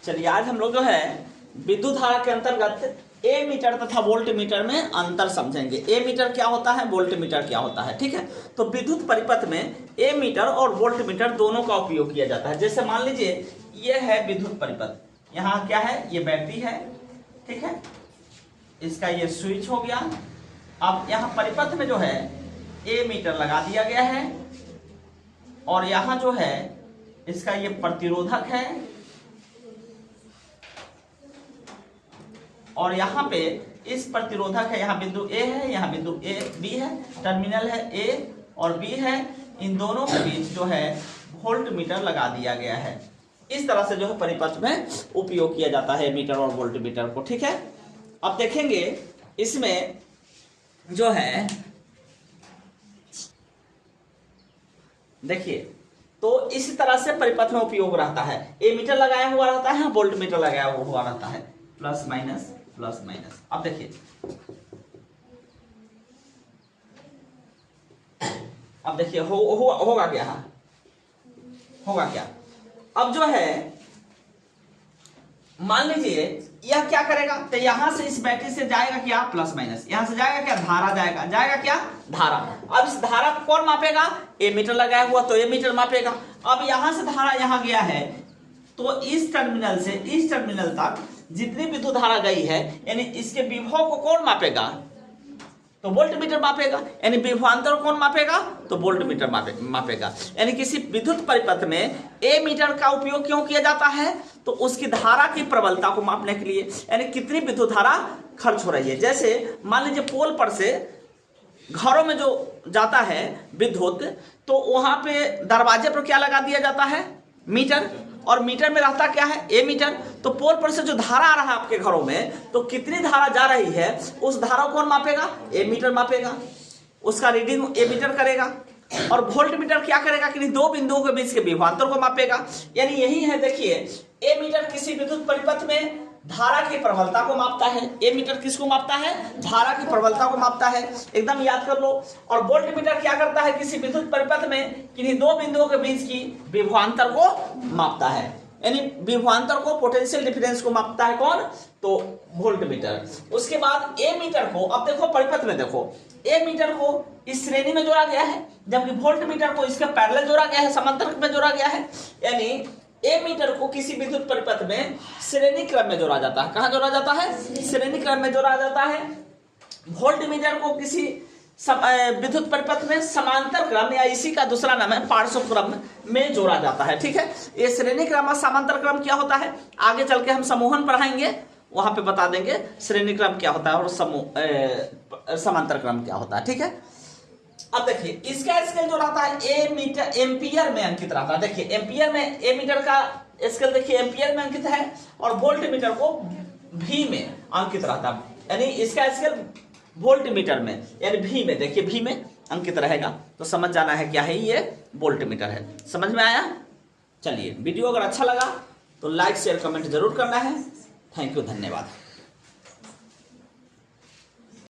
चलिए आज हम लोग जो है विद्युत धारा के अंतर्गत ए मीटर तथा वोल्ट मीटर में अंतर समझेंगे। ए मीटर क्या होता है, वोल्ट मीटर क्या होता है, ठीक है। तो विद्युत परिपथ में ए मीटर और वोल्ट मीटर दोनों का उपयोग किया जाता है। जैसे मान लीजिए ये है विद्युत परिपथ, यहाँ क्या है, ये बैटरी है, ठीक है, इसका ये स्विच हो गया। अब यहाँ परिपथ में जो है ए मीटर लगा दिया गया है और यहाँ जो है इसका ये प्रतिरोधक है और यहाँ पे इस प्रतिरोधक है, यहाँ बिंदु ए है, यहाँ बिंदु ए बी है, टर्मिनल है ए और बी है, इन दोनों के बीच जो है वोल्ट मीटर लगा दिया गया है। इस तरह से जो है परिपथ में उपयोग किया जाता है मीटर और वोल्ट मीटर को, ठीक है। अब देखेंगे इसमें जो है, देखिए तो इसी तरह से परिपथ में उपयोग रहता है। ए मीटर लगाया हुआ रहता है, वोल्ट मीटर लगाया हुआ रहता है, प्लस माइनस प्लस माइनस। अब देखिए, अब देखिए होगा क्या, होगा क्या। अब जो है मान लीजिए यह क्या करेगा, तो यहां से इस बैटरी से जाएगा क्या, प्लस माइनस, यहां से जाएगा क्या, धारा जाएगा, जाएगा क्या, धारा। अब इस धारा को कौन मापेगा, ए मीटर लगाया हुआ तो ए मीटर मापेगा। अब यहां से धारा यहां गया है तो इस टर्मिनल से इस टर्मिनल तक जितनी विद्युत धारा गई है, यानी इसके विभव को कौन मापेगा, तो वोल्ट मीटर मापेगा। यानी विभवांतर कौन मापेगा, तो वोल्ट मीटर मापेगा। यानी किसी विद्युत परिपथ में ए मीटर का उपयोग क्यों किया जाता है, तो उसकी धारा की प्रबलता को मापने के लिए, यानी कितनी विद्युत धारा खर्च हो रही है। जैसे मान लीजिए पोल पर से घरों में जो जाता है विद्युत, तो वहां पे दरवाजे पर क्या लगा दिया जाता है, मीटर, और मीटर में रहता क्या है, ए मीटर। तो पोल पर से जो धारा आ रहा है आपके घरों में, तो कितनी धारा जा रही है उस धारा को कौन मापेगा, ए मीटर मापेगा, उसका रीडिंग ए मीटर करेगा। और वोल्ट मीटर क्या करेगा कि दो बिंदुओं के बीच के विभवांतर को मापेगा। यानी यही है, देखिए ए मीटर किसी विद्युत परिपथ में धारा की प्रबलता को मापता है। ए मीटर किसको मापता है, धारा की प्रबलता को मापता है, एकदम याद कर लो। और वोल्ट मीटर क्या करता है, किसी विद्युत परिपथ में किन्हीं दो बिंदुओं के बीच की विभवांतर को मापता है। यानी विभवांतर को, पोटेंशियल डिफरेंस को मापता है कौन, तो वोल्ट मीटर। उसके बाद ए मीटर को, अब देखो परिपथ में देखो, ए मीटर को इस श्रेणी में जोड़ा गया है, जबकि वोल्ट मीटर को इसके पैरेलल जोड़ा गया है, समांतर में जोड़ा गया है। यानी ए मीटर को किसी विद्युत परिपथ में श्रेणी क्रम में जोड़ा जाता है। कहां जोड़ा जाता है, श्रेणी क्रम में जोड़ा जाता है। वोल्ट मीटर को किसी विद्युत परिपथ में समांतर क्रम, या इसी का दूसरा नाम है पार्श्व क्रम में जोड़ा जाता है, ठीक है। ये श्रेणी क्रम और समांतर क्रम क्या होता है, आगे चल के हम समूहन पढ़ाएंगे, वहां पे बता देंगे श्रेणी क्रम क्या होता है और समांतर क्रम क्या होता है, ठीक है। अब देखिए इसका स्केल जो रहता है ए मीटर एम्पियर में अंकित रहता है। देखिए एम्पियर में ए मीटर का स्केल देखिए एम्पियर में अंकित है और वोल्ट मीटर को भी में अंकित रहता है। यानी इसका स्केल वोल्ट मीटर में, यानी भी में, देखिए भी में अंकित रहेगा। तो समझ जाना है क्या है, ये वोल्ट मीटर है। समझ में आया। चलिए वीडियो अगर अच्छा लगा तो लाइक शेयर कमेंट जरूर करना है। थैंक यू, धन्यवाद।